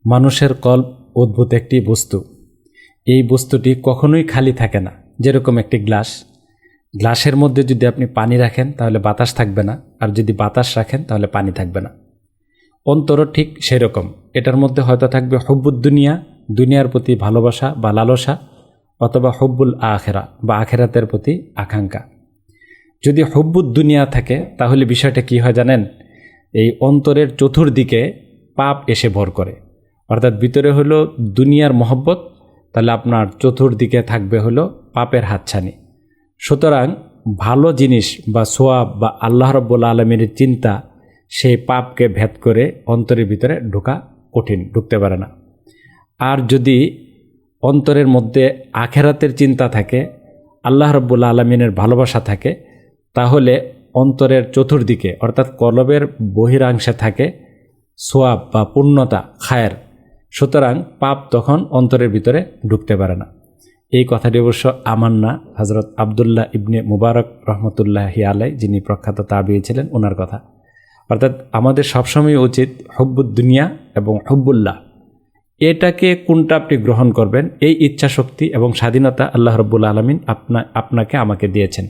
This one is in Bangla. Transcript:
মানুষের কল্প অদ্ভুত একটি বস্তু। এই বস্তুটি কখনোই খালি থাকে না। যেরকম একটি গ্লাসের মধ্যে যদি আপনি পানি রাখেন তাহলে বাতাস থাকবে না, আর যদি বাতাস রাখেন তাহলে পানি থাকবে না। অন্তরও ঠিক সেরকম। এটার মধ্যে হয়তো থাকবে হুব্বুদ দুনিয়া, দুনিয়ার প্রতি ভালোবাসা বা লালসা, অথবা হুব্বুল আখেরা বা আখেরাতের প্রতি আকাঙ্ক্ষা। যদি হুব্বুদ দুনিয়া থাকে তাহলে বিষয়টা কি হয় জানেন? এই অন্তরের চতুর্দিকে পাপ এসে ভর করে। অর্থাৎ ভিতরে হলো দুনিয়ার মহব্বত, তাহলে আপনার চতুর্দিকে থাকবে হলো পাপের হাতছানি। সুতরাং ভালো জিনিস বা সোয়াব বা আল্লাহ রাব্বুল আলামিনের চিন্তা সেই পাপকে ভেদ করে অন্তরের ভিতরে ঢোকা কঠিন, ঢুকতে পারে না। আর যদি অন্তরের মধ্যে আখেরাতের চিন্তা থাকে, আল্লাহ রাব্বুল আলামিনের ভালোবাসা থাকে, তাহলে অন্তরের চতুর্দিকে অর্থাৎ কলবের বহিরাংশে থাকে সোয়াব বা পূর্ণতা, খায়ের। সুতরাং পাপ তখন অন্তরের ভিতরে ঢুকতে পারে না। এই কথাটি অবশ্য আমার না, হযরত আব্দুল্লাহ ইবনে মুবারক রহমতুল্লাহি আলাই, যিনি প্রখ্যাত তাবিঈ ছিলেন, ওনার কথা। অর্থাৎ আমাদের সবসময় উচিত হুব্বুদ দুনিয়া এবং হুব্বুল্লাহ, এটাকে কোনটা আপনি গ্রহণ করবেন, এই ইচ্ছা শক্তি এবং স্বাধীনতা আল্লাহ রাব্বুল আলামিন আপনাকে আমাকে দিয়েছেন।